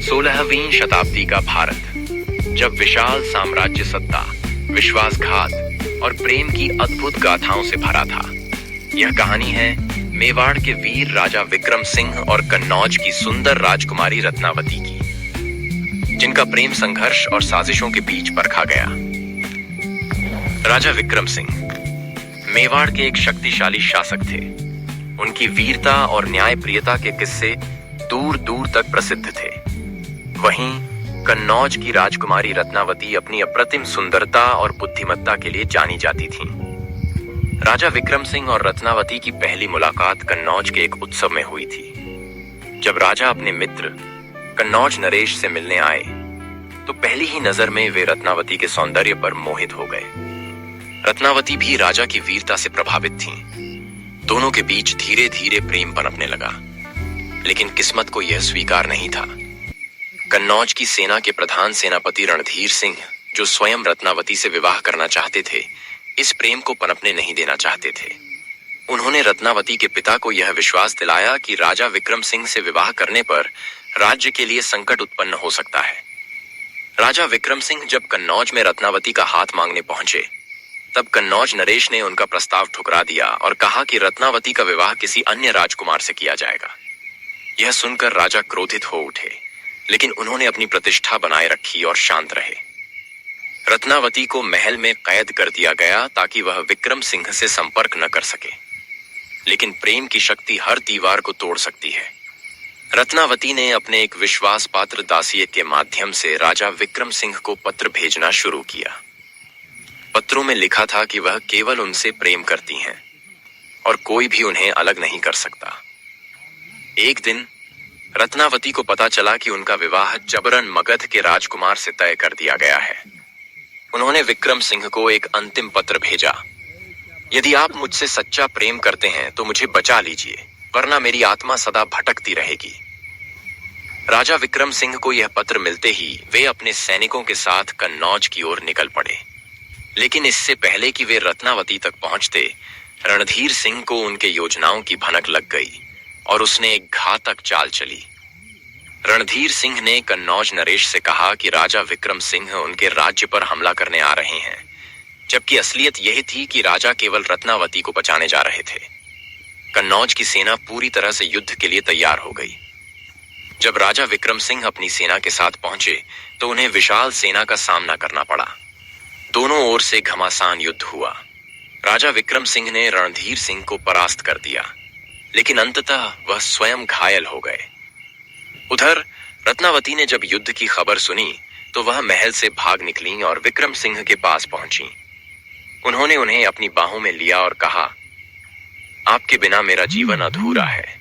16वीं शताब्दी का भारत, जब विशाल साम्राज्य सत्ता, विश्वासघात और प्रेम की अद्भुत गाथाओं से भरा था। यह कहानी है मेवाड़ के वीर राजा विक्रम सिंह और कन्नौज की सुंदर राजकुमारी रत्नावती की, जिनका प्रेम संघर्ष और साजिशों के बीच परखा गया। राजा विक्रम सिंह मेवाड़ के एक शक्तिशाली शासक थे। उनकी वीरता और न्यायप्रियता के किस्से दूर दूर तक प्रसिद्ध थे। वहीं कन्नौज की राजकुमारी रत्नावती अपनी अप्रतिम सुंदरता और बुद्धिमत्ता के लिए जानी जाती थीं। राजा विक्रम सिंह और रत्नावती की पहली मुलाकात कन्नौज के एक उत्सव में हुई थी। जब राजा अपने मित्र कन्नौज नरेश से मिलने आए तो पहली ही नजर में वे रत्नावती के सौंदर्य पर मोहित हो गए। रत्नावती भी राजा की वीरता से प्रभावित थीं। दोनों के बीच धीरे धीरे प्रेम पनपने लगा, लेकिन किस्मत को यह स्वीकार नहीं था। कन्नौज की सेना के प्रधान सेनापति रणधीर सिंह, जो स्वयं रत्नावती से विवाह करना चाहते थे, इस प्रेम को पनपने नहीं देना चाहते थे। उन्होंने रत्नावती के पिता को यह विश्वास दिलाया कि राजा विक्रम सिंह से विवाह करने पर राज्य के लिए संकट उत्पन्न हो सकता है। राजा विक्रम सिंह जब कन्नौज में रत्नावती का हाथ मांगने पहुंचे, तब कन्नौज नरेश ने उनका प्रस्ताव ठुकरा दिया और कहा कि रत्नावती का विवाह किसी अन्य राजकुमार से किया जाएगा। यह सुनकर राजा क्रोधित हो उठे, लेकिन उन्होंने अपनी प्रतिष्ठा बनाए रखी और शांत रहे। रत्नावती को महल में कैद कर दिया गया ताकि वह विक्रम सिंह से संपर्क न कर सके, लेकिन प्रेम की शक्ति हर दीवार को तोड़ सकती है। रत्नावती ने अपने एक विश्वास पात्र दासिये के माध्यम से राजा विक्रम सिंह को पत्र भेजना शुरू किया। पत्रों में लिखा था कि वह केवल उनसे प्रेम करती हैं और कोई भी उन्हें अलग नहीं कर सकता। एक दिन रत्नावती को पता चला कि उनका विवाह जबरन मगध के राजकुमार से तय कर दिया गया है। उन्होंने विक्रम सिंह को एक अंतिम पत्र भेजा। यदि आप मुझसे सच्चा प्रेम करते हैं तो मुझे बचा लीजिए, वरना मेरी आत्मा सदा भटकती रहेगी। राजा विक्रम सिंह को यह पत्र मिलते ही वे अपने सैनिकों के साथ कन्नौज की ओर निकल पड़े। लेकिन इससे पहले कि वे रत्नावती तक पहुंचते, रणधीर सिंह को उनके योजनाओं की भनक लग गई और उसने एक घातक चाल चली। रणधीर सिंह ने कन्नौज नरेश से कहा कि राजा विक्रम सिंह उनके राज्य पर हमला करने आ रहे हैं, जबकि असलियत यह थी कि राजा केवल रत्नावती को बचाने जा रहे थे। कन्नौज की सेना पूरी तरह से युद्ध के लिए तैयार हो गई। जब राजा विक्रम सिंह अपनी सेना के साथ पहुंचे तो उन्हें विशाल सेना का सामना करना पड़ा। दोनों ओर से घमासान युद्ध हुआ। राजा विक्रम सिंह ने रणधीर सिंह को परास्त कर दिया, लेकिन अंततः वह स्वयं घायल हो गए। उधर रत्नावती ने जब युद्ध की खबर सुनी तो वह महल से भाग निकली और विक्रम सिंह के पास पहुंची। उन्होंने उन्हें अपनी बाहों में लिया और कहा, आपके बिना मेरा जीवन अधूरा है।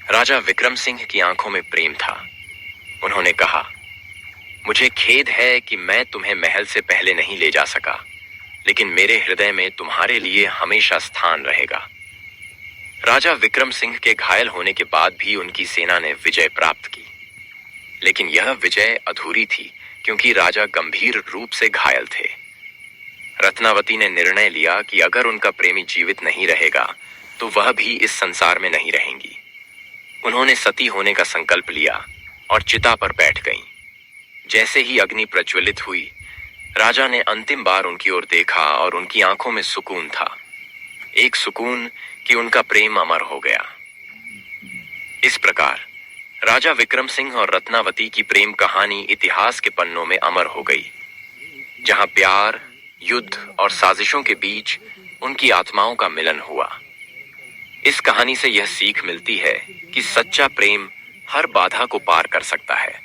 राजा विक्रम सिंह की आंखों में प्रेम था। उन्होंने कहा, मुझे खेद है कि मैं तुम्हें महल से पहले नहीं ले जा सका, लेकिन मेरे हृदय में तुम्हारे लिए हमेशा स्थान रहेगा। राजा विक्रम सिंह के घायल होने के बाद भी उनकी सेना ने विजय प्राप्त की, लेकिन यह विजय अधूरी थी क्योंकि राजा गंभीर रूप से घायल थे। रत्नावती ने निर्णय लिया कि अगर उनका प्रेमी जीवित नहीं रहेगा तो वह भी इस संसार में नहीं रहेंगी। उन्होंने सती होने का संकल्प लिया और चिता पर बैठ गईं। जैसे ही अग्नि प्रज्वलित हुई, राजा ने अंतिम बार उनकी ओर देखा और उनकी आंखों में सुकून था, एक सुकून कि उनका प्रेम अमर हो गया। इस प्रकार राजा विक्रम सिंह और रत्नावती की प्रेम कहानी इतिहास के पन्नों में अमर हो गई, जहां प्यार, युद्ध और साजिशों के बीच उनकी आत्माओं का मिलन हुआ। इस कहानी से यह सीख मिलती है कि सच्चा प्रेम हर बाधा को पार कर सकता है,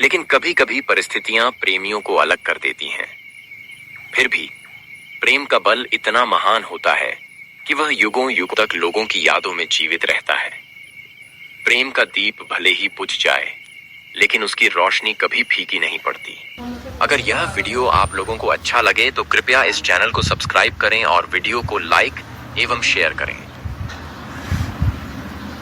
लेकिन कभी कभी परिस्थितियां प्रेमियों को अलग कर देती हैं। फिर भी प्रेम का बल इतना महान होता है कि वह युगों युग तक लोगों की यादों में जीवित रहता है। प्रेम का दीप भले ही बुझ जाए, लेकिन उसकी रोशनी कभी फीकी नहीं पड़ती। अगर यह वीडियो आप लोगों को अच्छा लगे तो कृपया इस चैनल को सब्सक्राइब करें और वीडियो को लाइक एवं शेयर करें।